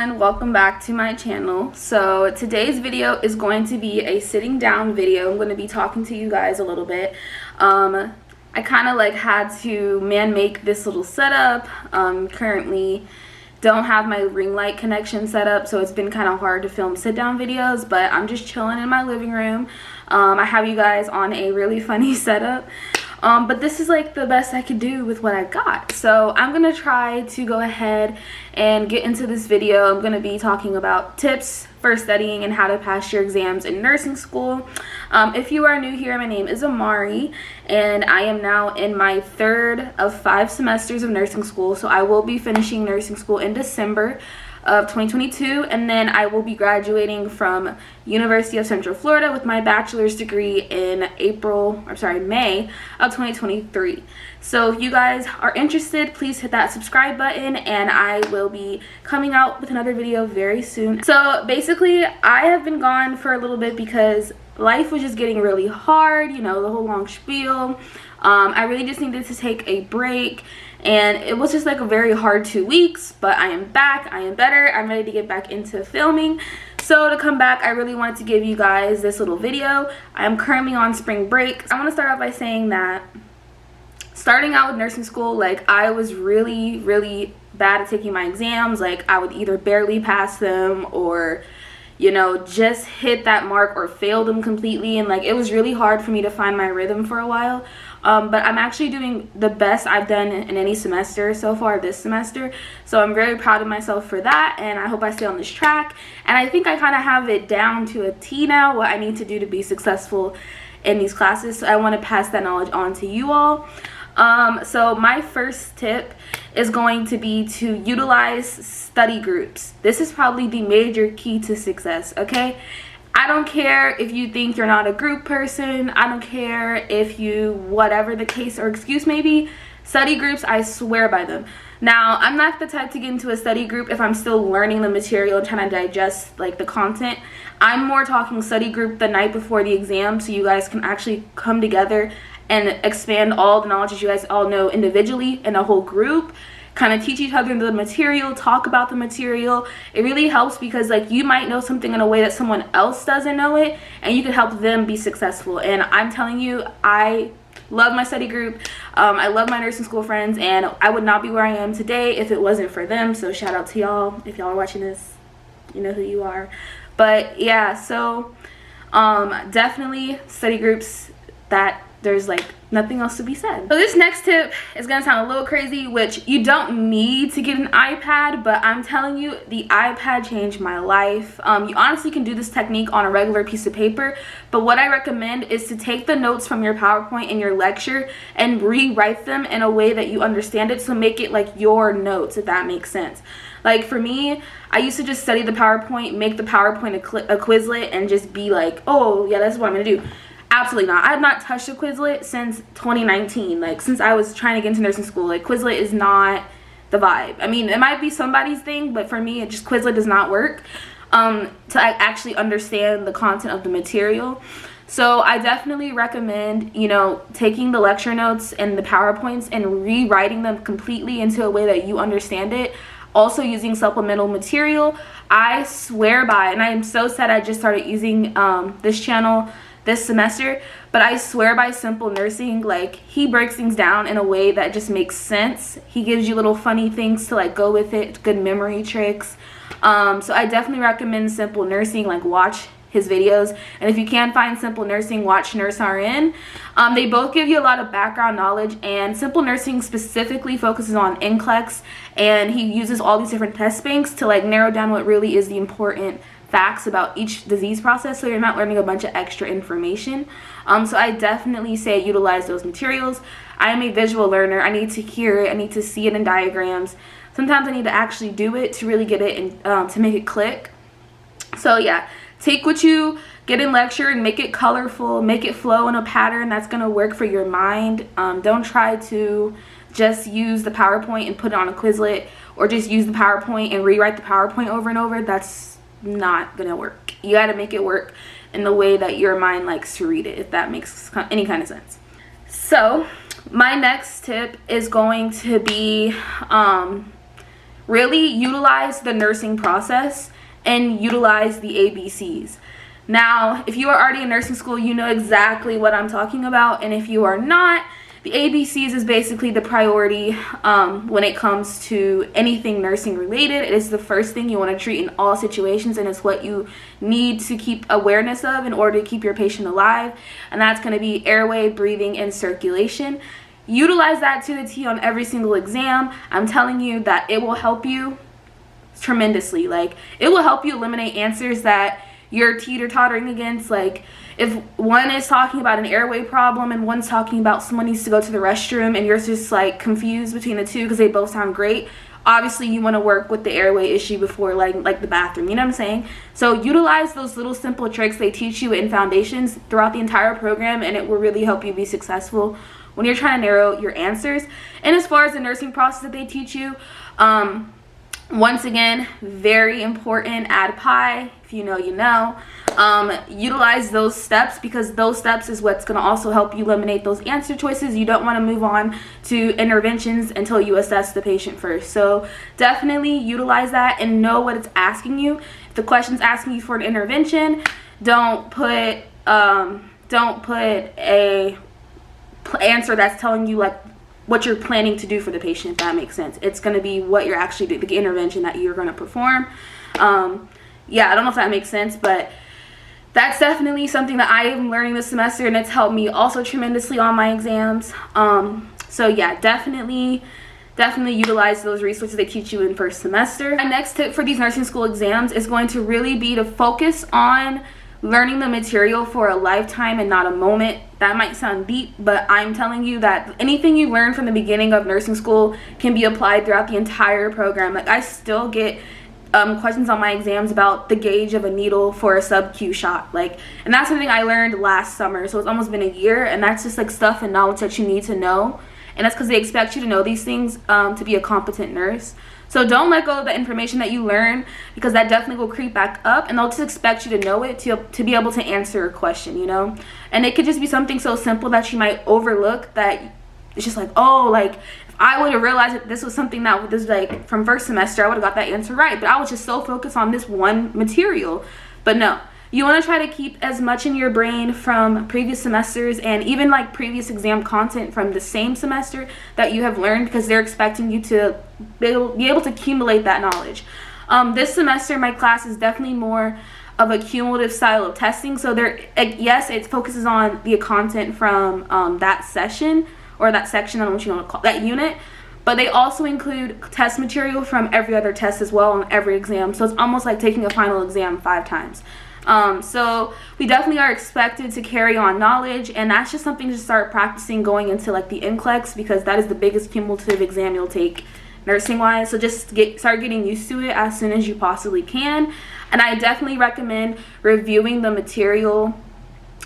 everyone, welcome back to my channel. So today's video is going to be a sitting down video. I'm going to be talking to you guys a little bit. I kind of like had to make this little setup. Currently don't have my ring light connection set up, so it's been kind of hard to film sit down videos, but I'm just chilling in my living room. I have you guys on a really funny setup. But this is like the best I could do with what I got. So I'm gonna try to go ahead and get into this video. I'm gonna be talking about tips for studying and how to pass your exams in nursing school. If you are new here, my name is Amari, and I am now in my third of 5 semesters of nursing school. So I will be finishing nursing school in December of 2022, and then I will be graduating from University of Central Florida with my bachelor's degree in May of 2023. So if you guys are interested, please hit that subscribe button, and I will be coming out with another video very soon. So basically, I have been gone for a little bit because life was just getting really hard, you know, the whole long spiel. I really just needed to take a break, and it was just like a very hard 2 weeks, but I am back, I am better, I'm ready to get back into filming. So to come back, I really wanted to give you guys this little video. I am currently on spring break. I want to start off by saying that starting out with nursing school, like, I was really bad at taking my exams. Like, I would either barely pass them or, you know, just hit that mark or fail them completely, and like it was really hard for me to find my rhythm for a while. But I'm actually doing the best I've done in any semester so far this semester, so I'm very proud of myself for that, and I hope I stay on this track. And I think I kind of have it down to a T now, what I need to do to be successful in these classes, so I want to pass that knowledge on to you all. So my first tip is going to be to utilize study groups. This is probably the major key to success, okay? I don't care if you think you're not a group person. I don't care if you, whatever the case or excuse may be, study groups, I swear by them. Now, I'm not the type to get into a study group if I'm still learning the material and trying to digest like the content. I'm more talking study group the night before the exam, so you guys can actually come together and expand all the knowledge that you guys all know individually in a whole group. Kind of teach each other the material, talk about the material. It really helps because like you might know something in a way that someone else doesn't know it, and you can help them be successful. And I'm telling you, I love my study group. I love my nursing school friends, and I would not be where I am today if it wasn't for them. So shout out to y'all. If y'all are watching this, you know who you are. But yeah, so definitely study groups, that there's like nothing else to be said. So this next tip is gonna sound a little crazy, which you don't need to get an iPad, but I'm telling you, the iPad changed my life. You honestly can do this technique on a regular piece of paper, but what I recommend is to take the notes from your PowerPoint in your lecture and rewrite them in a way that you understand it, so make it like your notes, if that makes sense. Like for me, I used to just study the PowerPoint, make the PowerPoint a Quizlet, and just be like, oh yeah, that's what I'm gonna do. Absolutely not. I have not touched a Quizlet since 2019. Like, since I was trying to get into nursing school, like Quizlet is not the vibe. I mean, it might be somebody's thing, but for me, it just, Quizlet does not work to actually understand the content of the material. So I definitely recommend, you know, taking the lecture notes and the PowerPoints and rewriting them completely into a way that you understand it. Also using supplemental material. I swear by, and I am so sad I just started using this channel this semester, but I swear by Simple Nursing. Like, he breaks things down in a way that just makes sense. He gives you little funny things to like go with it, good memory tricks. So I definitely recommend Simple Nursing. Like, watch his videos, and if you can't find Simple Nursing, watch Nurse RN. They both give you a lot of background knowledge, and Simple Nursing specifically focuses on NCLEX, and he uses all these different test banks to like narrow down what really is the important facts about each disease process, so you're not learning a bunch of extra information. So I definitely say utilize those materials. I am a visual learner. I need to hear it, I need to see it in diagrams. Sometimes I need to actually do it to really get it and to make it click. So yeah, take what you get in lecture and make it colorful, make it flow in a pattern that's going to work for your mind. Don't try to just use the PowerPoint and put it on a Quizlet, or just use the PowerPoint and rewrite the PowerPoint over and over. That's not gonna work. You got to make it work in the way that your mind likes to read it, if that makes any kind of sense. So my next tip is going to be really utilize the nursing process and utilize the ABCs. Now, if you are already in nursing school, you know exactly what I'm talking about, and if you are not, the ABCs is basically the priority when it comes to anything nursing related. It is the first thing you want to treat in all situations, and it's what you need to keep awareness of in order to keep your patient alive, and that's going to be airway, breathing, and circulation. Utilize that to the T on every single exam. I'm telling you that it will help you tremendously. Like, it will help you eliminate answers that you're teeter-tottering against. Like, if one is talking about an airway problem and one's talking about someone needs to go to the restroom and you're just like confused between the two because they both sound great, obviously you want to work with the airway issue before like the bathroom, you know what I'm saying? So utilize those little simple tricks they teach you in foundations throughout the entire program, and it will really help you be successful when you're trying to narrow your answers. And as far as the nursing process that they teach you, once again, very important, add pi, if you know, you know. Utilize those steps, because those steps is what's going to also help you eliminate those answer choices. You don't want to move on to interventions until you assess the patient first. So definitely utilize that and know what it's asking you. If the question's asking you for an intervention, don't put a answer that's telling you like what you're planning to do for the patient, if that makes sense. It's going to be what you're actually doing, the intervention that you're going to perform. Yeah, I don't know if that makes sense, but that's definitely something that I am learning this semester, and it's helped me also tremendously on my exams. So yeah, definitely utilize those resources they teach you in first semester. My next tip for these nursing school exams is going to really be to focus on learning the material for a lifetime and not a moment. That might sound deep, but I'm telling you that anything you learn from the beginning of nursing school can be applied throughout the entire program. Like, I still get questions on my exams about the gauge of a needle for a sub-Q shot, like, and that's something I learned last summer, so it's almost been a year, and that's just like stuff and knowledge that you need to know, and that's because they expect you to know these things to be a competent nurse. So don't let go of the information that you learn, because that definitely will creep back up, and they'll just expect you to know it to be able to answer a question, you know. And it could just be something so simple that you might overlook, that it's just like, oh, like, if I would have realized that this was something that was like from first semester, I would have got that answer right, but I was just so focused on this one material. But no, you want to try to keep as much in your brain from previous semesters and even like previous exam content from the same semester that you have learned, because they're expecting you to be able to accumulate that knowledge. This semester, my class is definitely more of a cumulative style of testing. So yes, it focuses on the content from that session, or that section, I don't know what you want to call that unit, but they also include test material from every other test as well on every exam. So it's almost like taking a final exam 5 times. So we definitely are expected to carry on knowledge, and that's just something to start practicing going into like the NCLEX, because that is the biggest cumulative exam you'll take nursing wise. So just start getting used to it as soon as you possibly can. And I definitely recommend reviewing the material,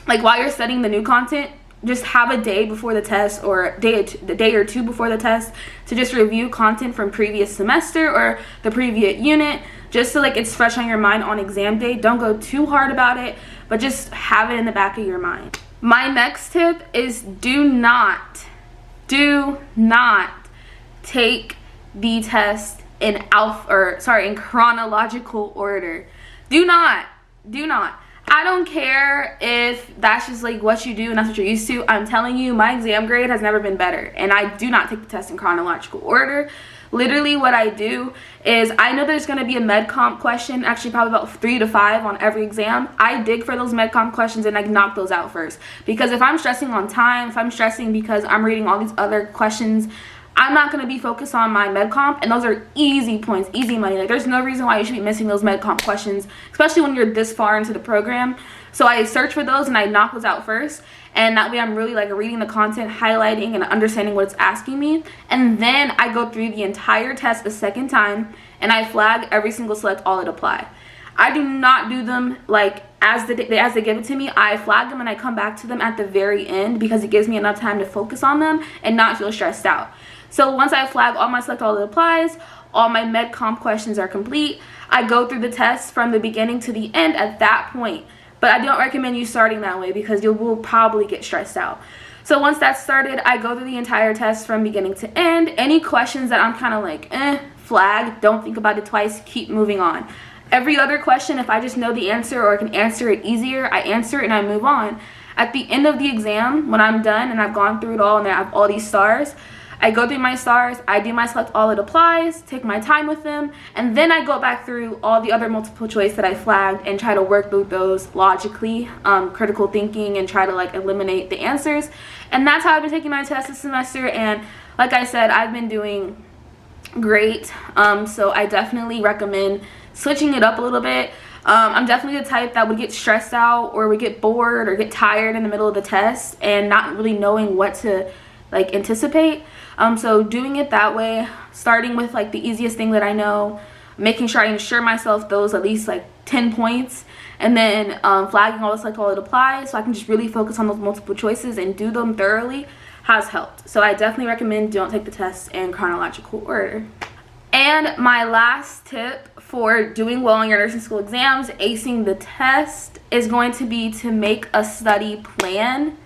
like while you're studying the new content. Just have a day before the test, or a day or two before the test, to just review content from previous semester or the previous unit, just so like it's fresh on your mind on exam day. Don't go too hard about it, but just have it in the back of your mind. My next tip is do not take the test in chronological order. Do not. I don't care if that's just like what you do and that's what you're used to. I'm telling you, my exam grade has never been better, and I do not take the test in chronological order. Literally what I do is, I know there's going to be a med comp question, actually probably about 3 to 5 on every exam. I dig for those med comp questions and I knock those out first, because if I'm stressing on time, if I'm stressing because I'm reading all these other questions, I'm not going to be focused on my med comp, and those are easy points, easy money. Like, there's no reason why you should be missing those med comp questions, especially when you're this far into the program. So I search for those and I knock those out first, and that way I'm really like reading the content, highlighting and understanding what it's asking me, and then I go through the entire test a second time and I flag every single select all it apply. I do not do them like as they give it to me. I flag them and I come back to them at the very end, because it gives me enough time to focus on them and not feel stressed out. So once I flag all my select all it applies, all my med comp questions are complete, I go through the test from the beginning to the end at that point. But I don't recommend you starting that way, because you will probably get stressed out. So once that's started, I go through the entire test from beginning to end. Any questions that I'm kind of like, flag, don't think about it twice, keep moving on. Every other question, if I just know the answer or I can answer it easier, I answer it and I move on. At the end of the exam, when I'm done and I've gone through it all and I have all these stars, I go through my stars, I do my select all it applies, take my time with them, and then I go back through all the other multiple choice that I flagged and try to work through those logically, critical thinking, and try to like eliminate the answers. And that's how I've been taking my test this semester, and like I said, I've been doing great. So I definitely recommend switching it up a little bit. I'm definitely the type that would get stressed out or would get bored or get tired in the middle of the test and not really knowing what to like anticipate. So doing it that way, starting with like the easiest thing that I know, making sure I ensure myself those at least like 10 points, and then flagging all this like all it applies so I can just really focus on those multiple choices and do them thoroughly has helped. So I definitely recommend don't take the tests in chronological order. And my last tip for doing well on your nursing school exams, acing the test, is going to be to make a study plan.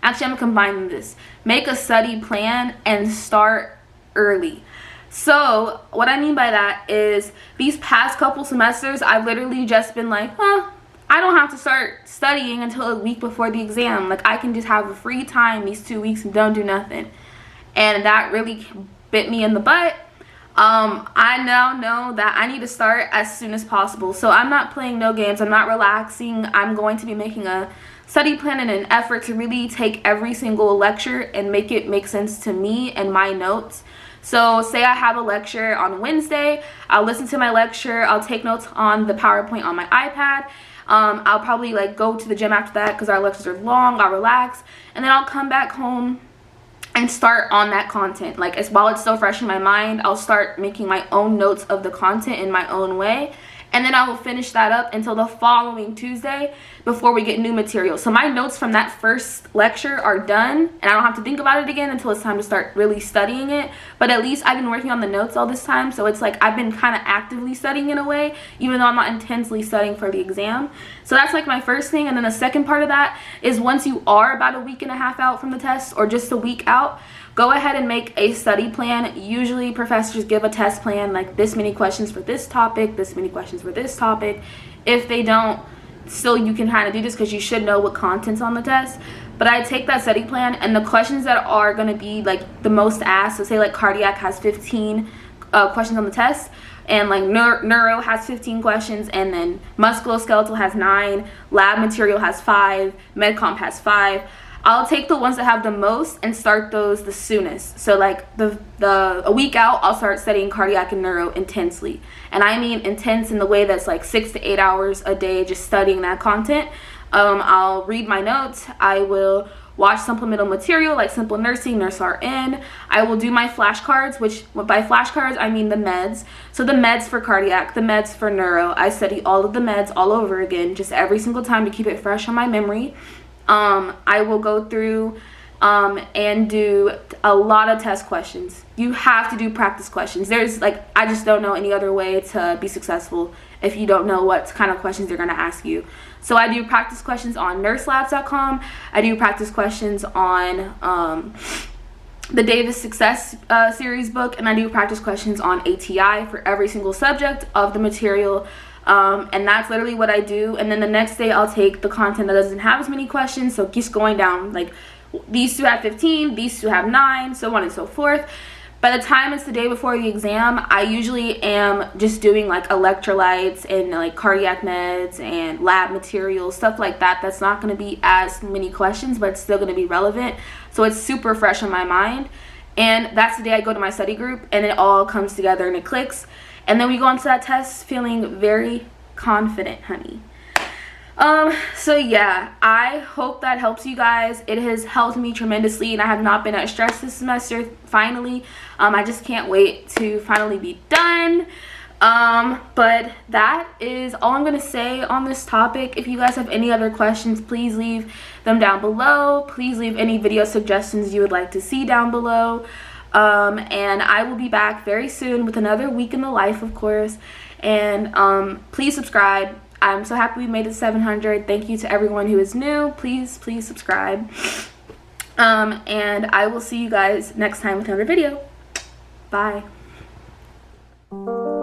Actually, I'm combining this. Make a study plan and start early. So what I mean by that is these past couple semesters, I've literally just been like, I don't have to start studying until a week before the exam. Like, I can just have a free time these 2 weeks and don't do nothing. And that really bit me in the butt. I now know that I need to start as soon as possible. So I'm not playing no games. I'm not relaxing. I'm going to be making a study plan in an effort to really take every single lecture and make it make sense to me and my notes. So say I have a lecture on Wednesday, I'll listen to my lecture, I'll take notes on the PowerPoint on my iPad. I'll probably like go to the gym after that because our lectures are long, I'll relax, and then I'll come back home and start on that content. Like, while it's still fresh in my mind, I'll start making my own notes of the content in my own way, and then I will finish that up until the following Tuesday before we get new material. So my notes from that first lecture are done, and I don't have to think about it again until it's time to start really studying it. But at least I've been working on the notes all this time, so it's like I've been kind of actively studying in a way, even though I'm not intensely studying for the exam. So that's like my first thing. And then the second part of that is, once you are about a week and a half out from the test or just a week out, go ahead and make a study plan. Usually professors give a test plan, like this many questions for this topic, this many questions for this topic. If they don't, still you can kind of do this because you should know what content's on the test. But I take that study plan, and the questions that are going to be like the most asked, so say like cardiac has 15 questions on the test, and like neuro has 15 questions, and then musculoskeletal has 9, lab material has 5, medcomp has 5. I'll take the ones that have the most and start those the soonest. So like a week out, I'll start studying cardiac and neuro intensely. And I mean intense in the way that's like 6 to 8 hours a day just studying that content. I'll read my notes. I will watch supplemental material like Simple Nursing, Nurse RN. I will do my flashcards, which by flashcards I mean the meds. So the meds for cardiac, the meds for neuro. I study all of the meds all over again, just every single time to keep it fresh on my memory. I will go through and do a lot of test questions. You have to do practice questions. There's like, I just don't know any other way to be successful if you don't know what kind of questions they're going to ask you. So I do practice questions on nurselabs.com. I do practice questions on the Davis Success series book, and I do practice questions on ATI for every single subject of the material. And that's literally what I do. And then the next day I'll take the content that doesn't have as many questions, so just going down, like these two have 15, these two have 9, so on and so forth. By the time it's the day before the exam, I usually am just doing like electrolytes and like cardiac meds and lab materials, stuff like that. That's not going to be as many questions, but it's still going to be relevant, so it's super fresh on my mind. And that's the day I go to my study group, and it all comes together and it clicks. And then we go into that test feeling very confident, honey. So yeah, I hope that helps you guys. It has helped me tremendously, and I have not been as stressed this semester, finally. I just can't wait to finally be done. But that is all I'm going to say on this topic. If you guys have any other questions, please leave them down below. Please leave any video suggestions you would like to see down below. And I will be back very soon with another week in the life, of course. And please subscribe. I'm so happy we made it 700. Thank you to everyone who is new. Please subscribe. And I will see you guys next time with another video. Bye. you.